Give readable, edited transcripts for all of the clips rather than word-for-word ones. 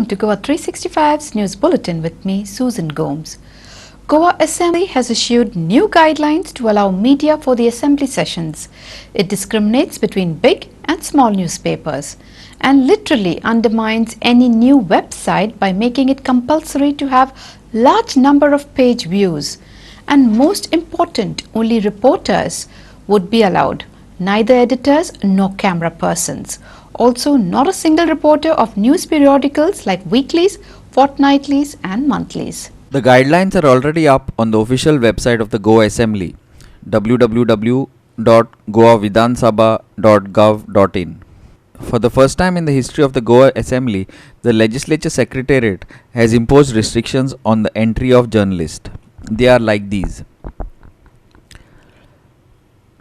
to GOA365's News Bulletin with me, Susan Gomes. Goa Assembly has issued new guidelines to allow media for the Assembly sessions. It discriminates between big and small newspapers and literally undermines any new website by making it compulsory to have large number of page views. And most important, only reporters would be allowed, neither editors nor camera persons. Also, not a single reporter of news periodicals like weeklies, fortnightlies and monthlies. The guidelines are already up on the official website of the Goa Assembly, www.goavidansabha.gov.in. For the first time in the history of the Goa Assembly, the Legislature Secretariat has imposed restrictions on the entry of journalists. They are like these.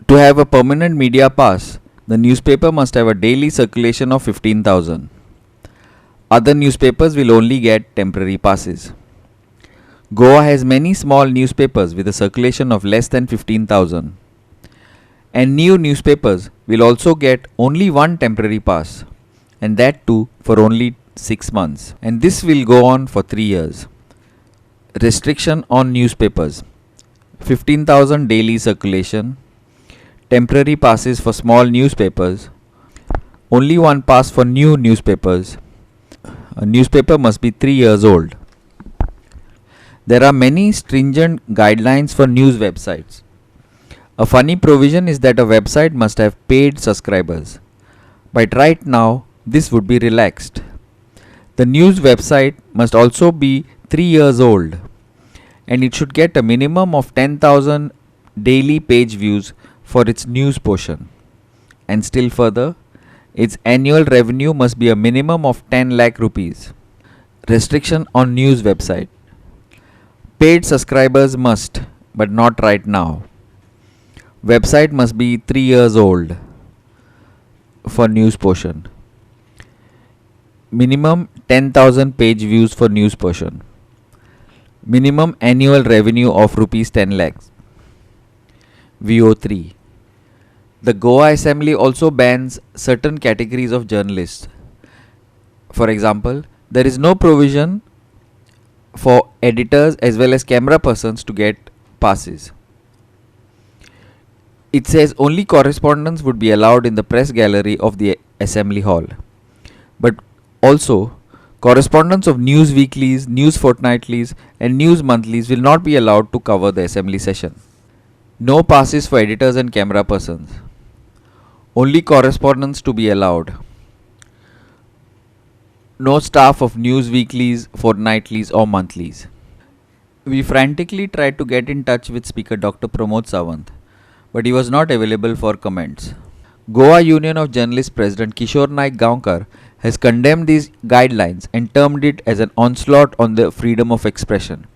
To have a permanent media pass, the newspaper must have a daily circulation of 15,000. Other newspapers will only get temporary passes. Goa has many small newspapers with a circulation of less than 15,000. And new newspapers will also get only one temporary pass, and that too for only 6 months. And this will go on for 3 years. Restriction on newspapers: 15,000 daily circulation, temporary passes for small newspapers, only one pass for new newspapers. A newspaper must be 3 years old. There are many stringent guidelines for news websites. A funny provision is that a website must have paid subscribers. But right now, this would be relaxed. The news website must also be 3 years old, and it should get a minimum of 10,000 daily page views for its news portion. And still further, its annual revenue must be a minimum of 10 lakh rupees. Restriction on news website: paid subscribers must, but not right now. Website must be 3 years old for news portion. Minimum 10,000 page views for news portion. Minimum annual revenue of rupees 10 lakhs. VO3. The Goa Assembly also bans certain categories of journalists. For example, there is no provision for editors as well as camera persons to get passes. It says only correspondents would be allowed in the press gallery of the Assembly Hall. But also, correspondents of news weeklies, news fortnightlies and news monthlies will not be allowed to cover the Assembly session. No passes for editors and camera persons. Only correspondents to be allowed. No staff of news weeklies, fortnightlies or monthlies. We frantically tried to get in touch with Speaker Dr. Pramod Sawant, but he was not available for comments. Goa Union of Journalists President Kishore Naik Gaonkar has condemned these guidelines and termed it as an onslaught on the freedom of expression.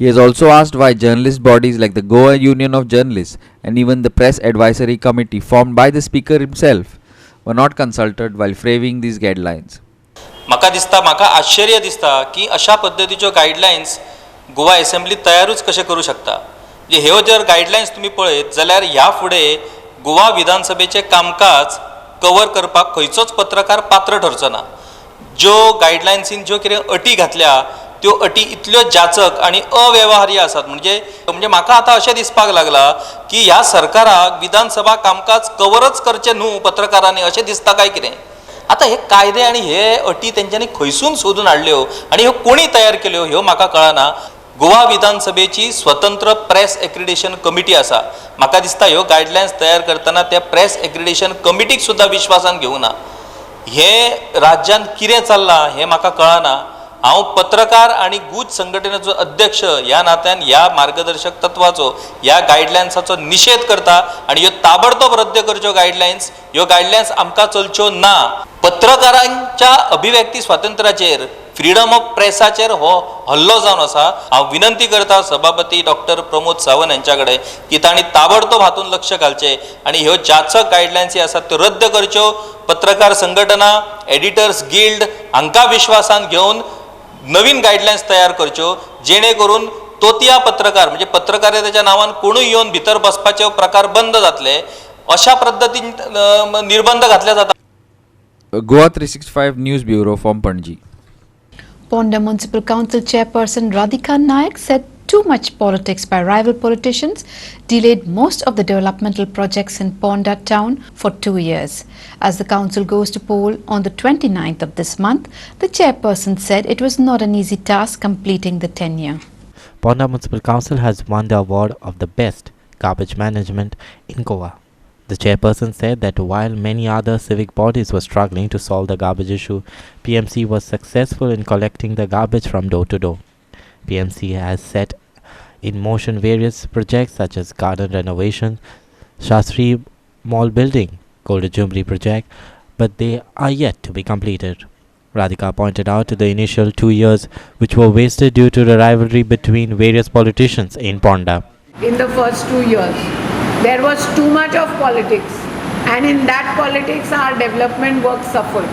He has also asked why journalist bodies like the Goa Union of Journalists and even the Press Advisory Committee formed by the Speaker himself were not consulted while framing these guidelines. म्हाका आश्चर्य दिसता की अशा पद्धतीच्यो guidelines Goa assembly तयारूच कशे करू शकता. म्हणजे ह्यो जर गायडलायन्स तुम्ही पळयत जाल्यार ह्या फुडें गोवा विधानसभेचे कामकाज कवर करपाक खंयचोच पत्रकार पात्र ठरचो ना. ज्यो गायडलायन्सीन ज्यो कितें अटी घातल्या त्यो अटी इतल्यो जाचक आनी अव्यवहार्य आसात. म्हणजे म्हाका आतां अशें दिसपाक लागला की ह्या सरकाराक विधानसभा कामकाज कवरच करचें न्हू पत्रकारांनी अशें दिसता काय कितें. आता हे कायदे आणि हे अटी तेंच्यांनी खंयसून सोदून हाडल्यो आणि ह्यो कोणी तयार केल्यो ह्यो म्हाका कळना. गोवा विधानसभेची स्वतंत्र प्रेस एक्रिडेशन कमिटी आसा. म्हाका दिसता ह्यो गायडलायन्स तयार करतना त्या प्रेस एक्रिडेशन कमिटीक सुद्धा विश्वासान घेवना. हे राज्यात कितें चल्लां हें म्हाका कळना. हांव पत्रकार आणि गुज संघटनेचो अध्यक्ष ह्या नात्यान ह्या मार्गदर्शक तत्वाचो ह्या गायडलायन्साचो निषेध करता आणि ह्यो ताबडतोब रद्द करच्यो गायडलायन्स. ह्यो गायडलायन्स आमकां चलच्यो ना. पत्रकारांच्या अभिव्यक्ती स्वातंत्र्याचेर फ्रीडम ऑफ प्रेसाचेर हो हल्लो जावन आसा. हांव विनंती करता सभापती डॉक्टर प्रमोद सावंत यांच्या कडेन की तांणी ताबडतोब हातून लक्ष घालचें आणि ह्यो जाचक गायडलायन्सी आसात त्यो रद्द करच्यो. पत्रकार संघटना, एडिटर्स गिल्ड हांकां विश्वासान घेवन नवीन गायडलायन्स तयार करच्यो जेणे करून तोतिया पत्रकार म्हणजे पत्रकारितेच्या नांवान कोणूय येवन भितर बसपाचे प्रकार बंद जातले. अशा पद्धतीन निर्बंध घातले जाता. GOA365 News Bureau from Panaji. Ponda Municipal Council Chairperson Radhika Nayak said too much politics by rival politicians delayed most of the developmental projects in Ponda town for 2 years. As the council goes to poll on the 29th of this month, the chairperson said it was not an easy task completing the tenure. Ponda Municipal Council has won the award of the best garbage management in Goa. The chairperson said that while many other civic bodies were struggling to solve the garbage issue, PMC was successful in collecting the garbage from door to door. PMC has set in motion various projects such as garden renovation, Shastri Mall building, Golden Jubilee project, but they are yet to be completed. Radhika pointed out to the initial 2 years which were wasted due to the rivalry between various politicians in Ponda. In the first 2 years, there was too much of politics, and in that politics our development work suffered.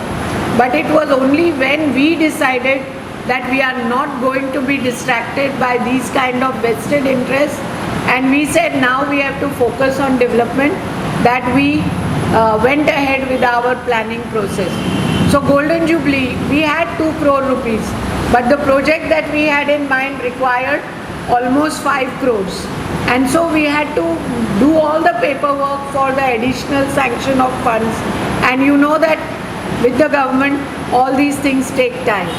But it was only when we decided that we are not going to be distracted by these kind of vested interests, and we said now we have to focus on development, that we went ahead with our planning process. So Golden Jubilee, we had 2 crore rupees, but the project that we had in mind required almost 5 crores. And so we had to do all the paperwork for the additional sanction of funds. And you know that with the government, all these things take time.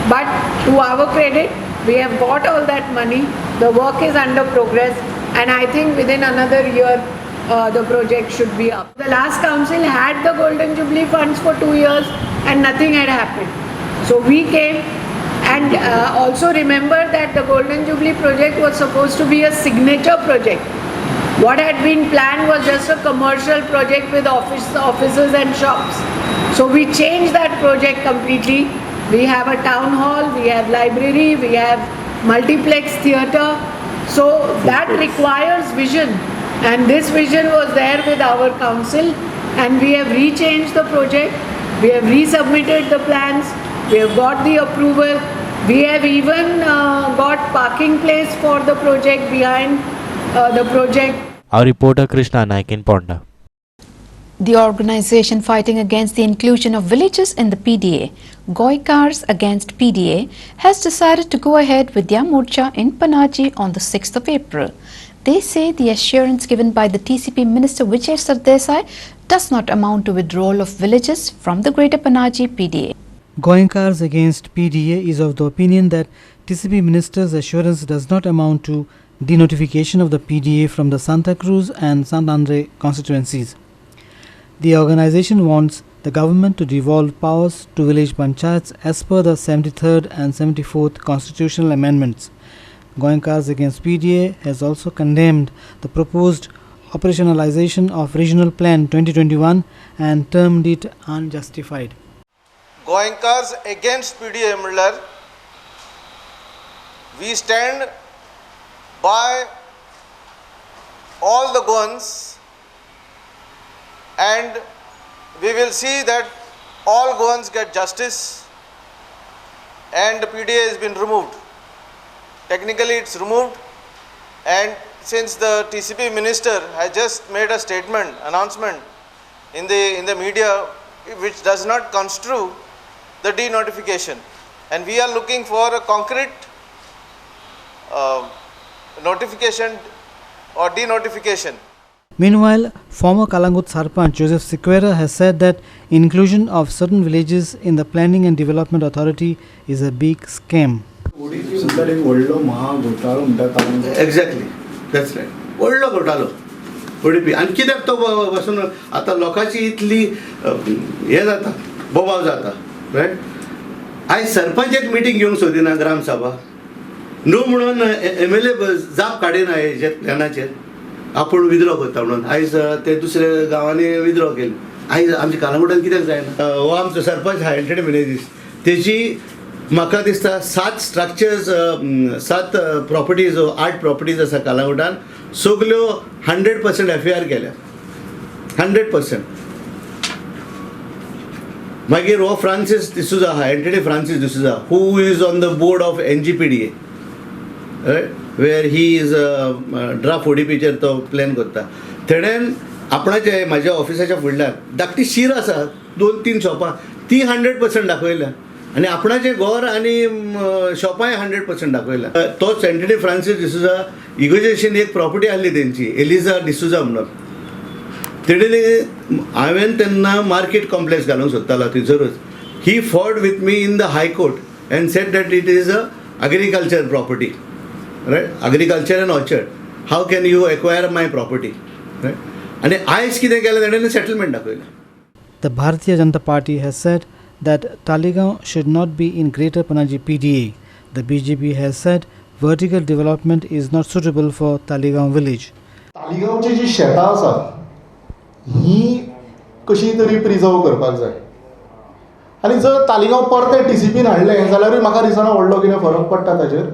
But to our credit, we have got all that money. The work is under progress. And I think within another year, the project should be up. The last council had the Golden Jubilee funds for 2 years and nothing had happened. So we came. And also remember that the Golden Jubilee project was supposed to be a signature project. What had been planned was just a commercial project with offices and shops. So we changed that project completely. We have a town hall, we have library, we have multiplex theatre. So that requires vision. And this vision was there with our council, and we have rechanged the project. We have resubmitted the plans. We have got the approval. We have even got parking place for the project behind the project. Our reporter Krishna Naik in Ponda. The organization fighting against the inclusion of villages in the PDA, GOA365 Against PDA, has decided to go ahead with their morcha in Panaji on the 6th of April. They say the assurance given by the TCP Minister Vijay Sardesai does not amount to withdrawal of villages from the Greater Panaji PDA. GOA365 Against PDA is of the opinion that TCP Minister's assurance does not amount to denotification of the PDA from the Santa Cruz and Sant Andre constituencies. The organization wants the government to devolve powers to village panchayats as per the 73rd and 74th constitutional amendments. GOA365 Against PDA has also condemned the proposed operationalization of Regional Plan 2021 and termed it unjustified. GOA365 Against PDA म्हणल्यार we stand by all the Goans, and we will see that all Goans get justice and the PDA has been removed. Technically it's removed, and since the TCP minister has just made a announcement in the media which does not construe the denotification, and we are looking for a concrete notification or denotification. Meanwhile, former Kalangut Sarpanch Joseph Sequeira has said that inclusion of certain villages in the Planning and Development Authority is a big scam. Exactly, that's right. व्हडलो घोटालो उडपी आनी कित्याक तो वचून आतां लोकांची इतली हे जाता बोबाव जाता riot. आयज सरपंच एक मिटींग घेवंक सोदिना ग्रामसभा न्हू म्हणून MLA जाप काडिना हेजेर प्लॅनाचेर आपूण विद्रो करता म्हणून. आयज ते दुसऱ्या गांवांनी विद्रो केले. आयज आमच्या कालांगुटान कित्याक जायना. हो आमचो सरपंच हायटेड मिनेजीस तेची म्हाका दिसता 7 स्ट्रक्चर्स 7 प्रॉपर्टीज 8 प्रॉपर्टीज आसा कालांगुटान, सगल्यो 100% FAR केल्या 100%. मागीर हो फ्रांसीस डिसूजा आहा, Antony Francis D'Souza, who is on the board of NGPDA, where he is draft ODPचेर तो प्लॅन करता. तेणेन आपणाचे म्हाज्या ऑफिसाच्या फुडल्यान धाकटी शीर आसा 2-3 शॉपां ती 100% दाखयल्या. आनी आपणाचे घर आनी शॉपाय 100% दाखयला. तो सेंटरी फ्रांसीस डिसुजा इगोजेशन एक प्रॉपर्टी आसली तेंची एलिझा डिसुजा म्हणून. तेडे हांवें तेन्ना मार्केट कॉम्प्लेक्स घालूंक सोदतालो थंयसरूच. He fought with me in the high court and said that it is a agriculture property, right? Agriculture and orchard. How can you acquire my property, right? And आयज कितें केलें तेणें सेटलमेंट दाखयलें. The Bharatiya Janata Party has said that Talegaon should not be in Greater Panaji PDA. The BJP has said vertical development is not suitable for Talegaon village. तालिगांवची जी शेतां आसात ही कशी तरी preserve करपाक जाय. आनी जर तालिगांव परते TCPन हाडलें जाल्यारूय म्हाका दिसना व्हडलो कितें फरक पडटा ताचेर.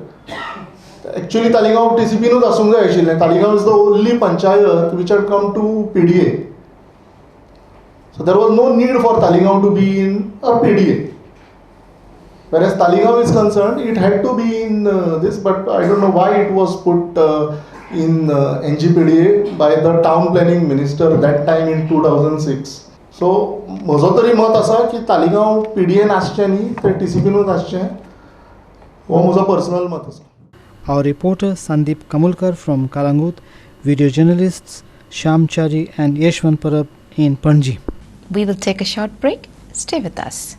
एक्चुअली तालिगांव TCPनूच आसूंक जाय आशिल्लें. Taleigao is the only panchayat which had come to PDA. So there was no need for Talegaon to be in a PDA. Whereas Talegaon is concerned, it had to be in this, but I don't know why it was put in NGPDA by the town planning minister that time in 2006. So म्हजो तरी मत आसा की तालिगांव PDAन आसचें न्ही तर TCPनूच आसचें हो म्हजो पर्सनल मत आसा. Our reporter Sandeep Kamulkar from Kalangut, video journalists Shyam Chari and Yeshwant Parab in Panji. We will take a short break. Stay with us.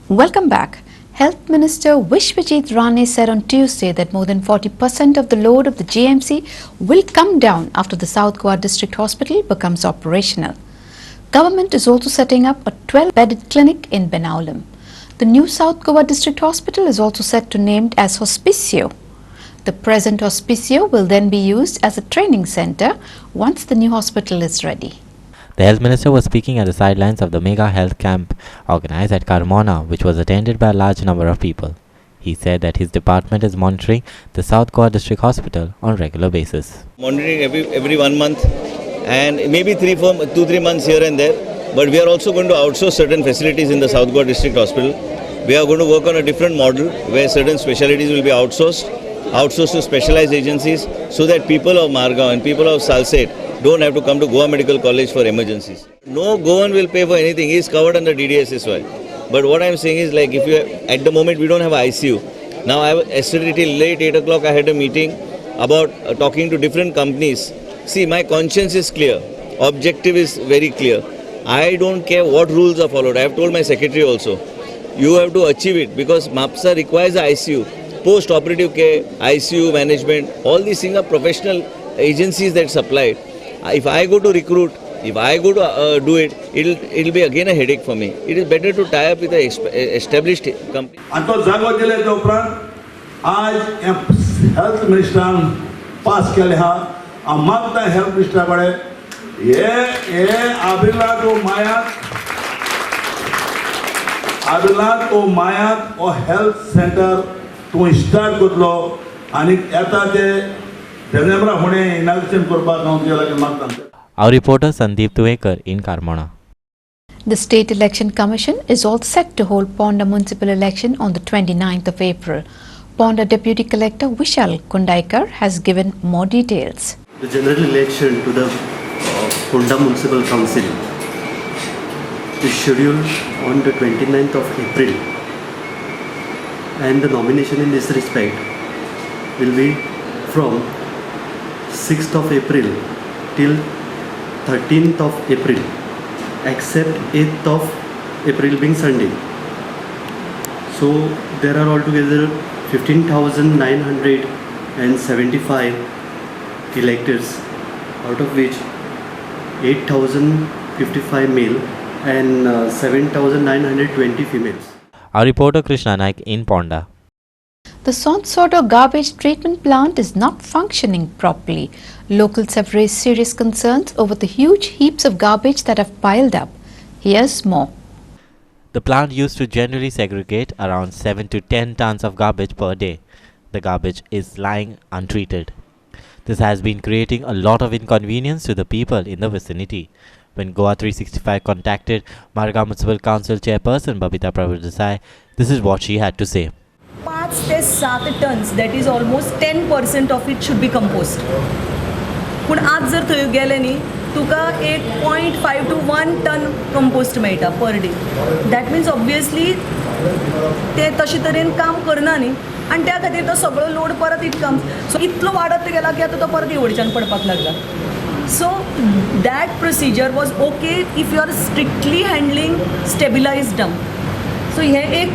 Welcome back. Health Minister Vishwajit Rane said on Tuesday that more than 40% of the load of the GMC will come down after the South Goa District Hospital becomes operational. Government is also setting up a 12-bedded clinic in Benaulim. The new South Goa District Hospital is also set to named as Hospicio. The present Hospicio will then be used as a training centre once the new hospital is ready. The health minister was speaking at the sidelines of the mega health camp organized at Carmona, which was attended by a large number of people. He said that his department is monitoring the South Goa District Hospital on regular basis. Monitoring every 1 month and maybe 2-3 months here and there. But we are also going to outsource certain facilities in the South Goa District Hospital. We are going to work on a different model where certain specialities will be outsourced to specialized agencies so that people of Margao and people of Salsette don't have to come to Goa Medical College for emergencies. No Goan will pay for anything. He is covered under DDSSY. But what I am saying is, like, if you at the moment we don't have ICU. Now yesterday till late 8 o'clock I had a meeting about talking to different companies. See, my conscience is clear. Objective is very clear. I don't care what rules are followed. I have told my secretary also. You have to achieve it because MAPSA requires a ICU. Post-operative care, ICU management, all these things are professional agencies that supply it. If I go to recruit, if I go to do it, it'll be again a headache for me. It is better to tie up with an established company. And to जागो दिले तो उपरांत आज health मिनिस्टरान पास केले हा मागता health minister कडेन हे आबिलात ओ मायात ओ health centre तूं स्टार्ट करतलो आनी येता ते डिसेंबरा फुडें इनॉग्रेशन करपाक हांव तुजे लागीं मागता. Our reporter Sandeep Tuekar in Carmona. The State Election Commission is all set to hold Ponda municipal election on the 29th of April. Ponda Deputy Collector Vishal Kundaikar has given more details. The general election to the Ponda Municipal Council is scheduled on the 29th of April, and the nomination in this respect will be from 6th of April till 13th of April, except 8th of April being Sunday. So there are altogether 15,975 electors, out of which 8,055 male and 7,920 females. Our reporter Krishna Naik in Ponda. The Sonsodo garbage treatment plant is not functioning properly. Locals have raised serious concerns over the huge heaps of garbage that have piled up. Here's more. The plant used to generally segregate around 7 to 10 tons of garbage per day. The garbage is lying untreated. This has been creating a lot of inconvenience to the people in the vicinity. When GOA365 contacted Marga Municipal Council Chairperson Babita Prabhudesai, this is what she had to say. 5 to 7 tons, that is almost 10% of it should be compost. पण आज जर थंय गेले न्ही तुका एक 0.5 to 1 ton compost मेळटा per day. That mince obviously ते तशे तरेन काम करना न्ही आनी त्या खातीर तो सगळो लोड परत इट कम्स. सो इतलो वाडत गेला की आतां तो परत येवडच्यान पडपाक लागला. So that procedure was okay if you are strictly handling stabilized dump. So हे एक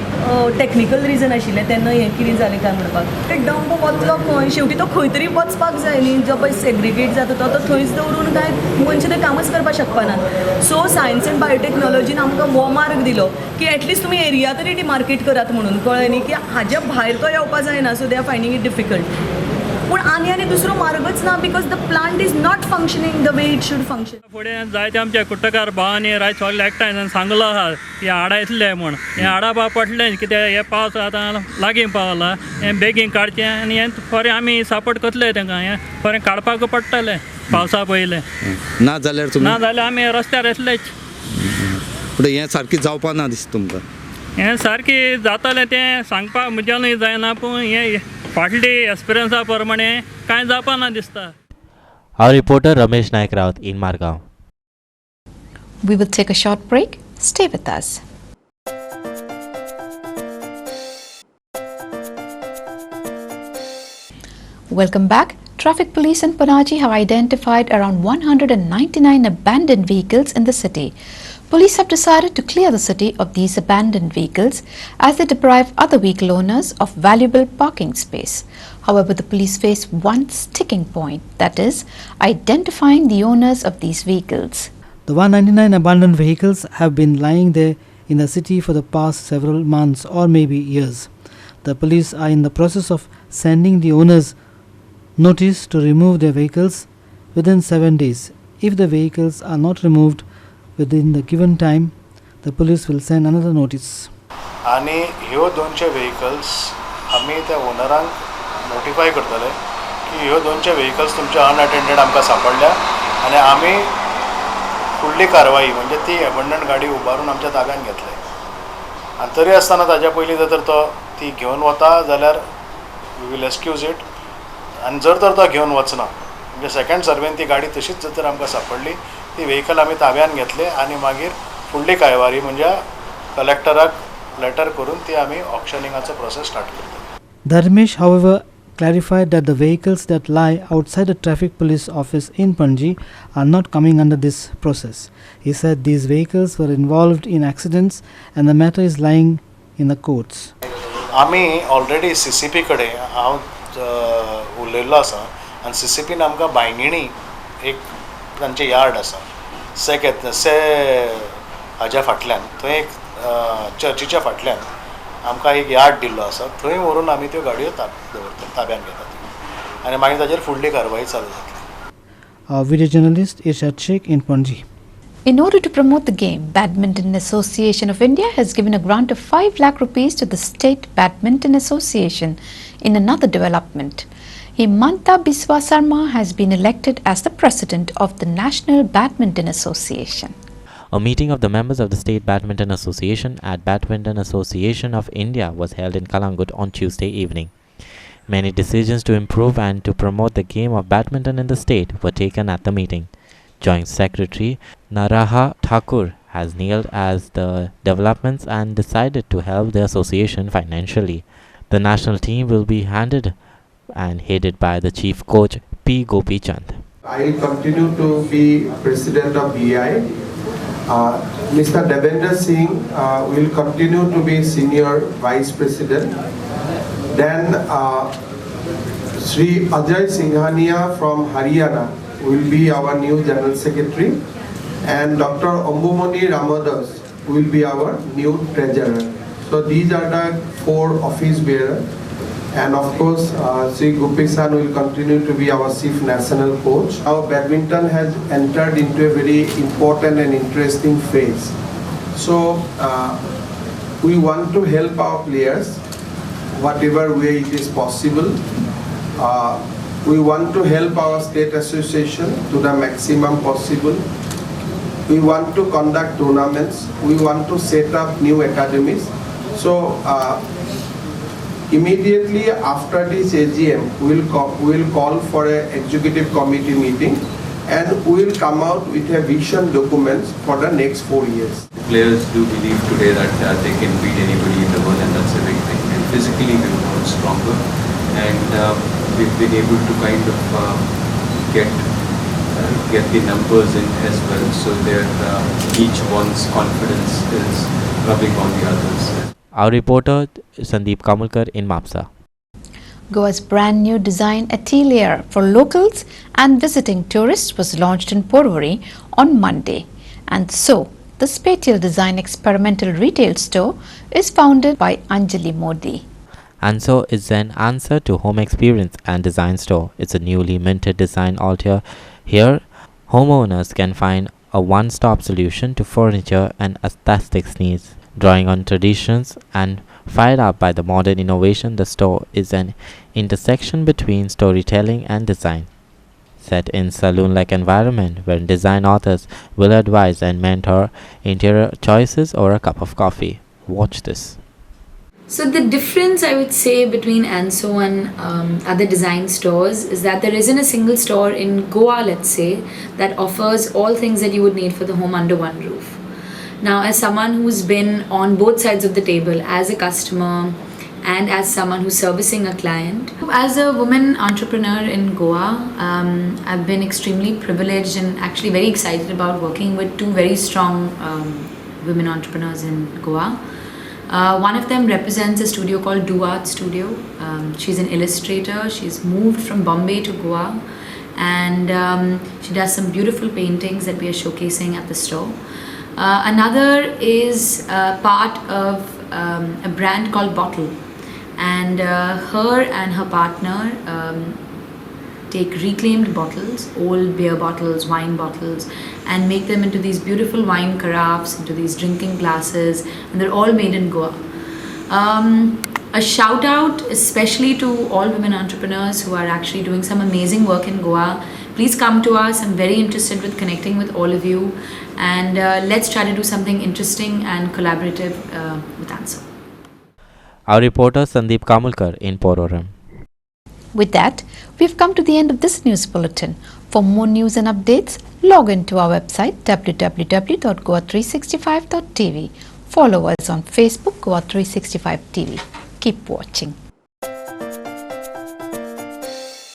टेक्निकल रिजन आशिल्लें तेन्ना हें कितें जालें काय म्हणपाक. ते डंप वतलो खंय शेवटी तो खंय तरी वचपाक जाय न्ही. जो पळय सेग्रिगेट जाता तो थंयच दवरून काय मनशां तें कामच करपाक शकपाना. सो सायन्स एंड बायोटेक्नॉलॉजीन आमकां हो मार्ग दिलो की एटलिस्ट तुमी एरिया तरी डिमार्केट करात म्हणून. कळ्ळें न्ही की हाज्या भायर तो येवपाक जायना. So they are finding it difficult. पूण आनी दुसरो मार्गच ना because the plant is not functioning the way it should function. फुडें जायते आमचे कुट्टकार भावांनी रायत सगळे एकठांय सांगलो आहा हे हाडा येतले म्हूण. हें हाडा पडलें कित्याक हे पावस आतां लागीं पावला. हें बेगीन काडचें आनी हें खरें आमी सपोर्ट करतले तांकां. हें खरें काडपाक पडटलें पावसा पयलें. ना जाल्यार आमी रस्त्यार येतलेच. फुडें हें सारकें जावपा ना दिसता तुमकां. हें सारकें जातलें तें सांगपाक म्हज्यानूय जायना पूण हें फाटली एक्सपिरियन्सा प्रमाणे कांय जावपा ना दिसता. Our reporter Ramesh Naik Raut in Margao. We will take a short break. Stay with us. Welcome back. Traffic police in Panaji have identified around 199 abandoned vehicles in the city. Police have decided to clear the city of these abandoned vehicles as they deprive other vehicle owners of valuable parking space. However, the police face one sticking point, that is, identifying the owners of these vehicles. The 199 abandoned vehicles have been lying there in the city for the past several months or maybe years. The police are in the process of sending the owners notice to remove their vehicles within 7 days. If the vehicles are not removed within the given time, the police will send another notice. आणि ह्यो 200 vehicles आमी त्या ओनरांक notify करतले की ह्यो 200 vehicles तुमच्या unattended आमकां सांपडल्या आनी आमी फुडली कारवाई म्हणजे ती एबंडंट गाडी उबारून आमच्या ताब्यान घेतले. आनी तरी आसतना ताज्या पयलीं जर तो ती घेवन वता जाल्यार वी वील एक्सक्यूज इट. आनी जर तर तो घेवन वचना म्हणजे सेकंड सर्वेन ती गाडी तशीच जर आमकां सांपडली ती व्हेकल आमी ताब्यान घेतले आनी मागीर फुडली कारवाई म्हणजे कलेक्टराक लेटर करून ती आमी ऑक्शनिंगाचो प्रोसेस स्टार्ट करतले. Dharmesh, however, clarified that the vehicles that lie outside the traffic police office in Panji are not coming under this process. He said these vehicles were involved in accidents and the matter is lying in the courts. आमी already CCP कडेन हांव उलयल्लो आसा आनी CCPन आमकां बायंगिणी एक तांचे yard आसा से हाज्या फाटल्यान थंय एक चर्चीच्या फाटल्यान आमकां एक यार्ड दिल्लो आसा. थंय व्हरून आमी त्यो गाडयो ताब्यान घेतात आनी मागीर ताजेर फुडली कारवाई चालू जातली. Video journalist Irshad Sheikh in Panji. In order to promote the game, Badminton Association of India has given a grant of 5 lakh rupees to the State Badminton Association in another development. Himanta Biswa Sarma has been elected as the president of the National Badminton Association. A meeting of the members of the State Badminton Association at Badminton Association of India was held in Kalangut on Tuesday evening. Many decisions to improve and to promote the game of badminton in the state were taken at the meeting. Joint Secretary Naraha Thakur has nailed as the developments and decided to help the association financially. The national team will be handed and headed by the chief coach P. Gopi Chand. I will continue to be president of BI. Mr. Devendra Singh will continue to be senior vice president. Then Sri Ajay Singhania from Haryana will be our new general secretary, and Dr. Ambumoni Ramadas will be our new treasurer. So these are the 4 office bearers. And of course, Sri Gopisan will continue to be our chief national coach. Now badminton has entered into a very important and interesting phase. So we want to help our players whatever way it is possible. We want to help our state association to the maximum possible. We want to conduct tournaments. We want to set up new academies. So immediately after this AGM, we will call for an executive committee meeting and we will come out with a vision documents for the next 4 years. Players do believe today that they can beat anybody in the world, and that's a big thing. And physically we've grown stronger, and we've been able to kind of get the numbers in as well, so that each one's confidence is rubbing on the others. Our reporter Sandeep Kamulkar in Mapsa. Goa's brand new design atelier for locals and visiting tourists was launched in Porvorim on Monday. And so, the Spatial Design Experimental Retail Store is founded by Anjali Modi. And so it's an answer to home experience and design store. It's a newly minted design altar. Here, homeowners can find a one-stop solution to furniture and aesthetics needs. Drawing on traditions and fired up by the modern innovation, the store is an intersection between storytelling and design. Set in saloon-like environment where design authors will advise and mentor interior choices over a cup of coffee. Watch this. So the difference I would say between Anso and other design stores is that there isn't a single store in Goa, let's say, that offers all things that you would need for the home under one roof. Now, as someone who's been on both sides of the table, as a customer and as someone who's servicing a client, as a woman entrepreneur in Goa, I've been extremely privileged and actually very excited about working with two very strong women entrepreneurs in Goa. One of them represents a studio called Do Art Studio. She's an illustrator. She's moved from Bombay to Goa, and she does some beautiful paintings that we are showcasing at the store. Another is part of a brand called Bottle, and her and her partner take reclaimed bottles, old beer bottles, wine bottles, and make them into these beautiful wine carafes, into these drinking glasses, and they're all made in Goa. A shout out especially to all women entrepreneurs who are actually doing some amazing work in Goa. Please come to us. I'm very interested with connecting with all of you, and let's try to do something interesting and collaborative with Anso. Our reporter Sandeep Kamulkar in Porvorim. With that, we've come to the end of this news bulletin. For more news and updates, log into our website www.goa365.tv. Follow us on Facebook, Goa365 TV. Keep watching.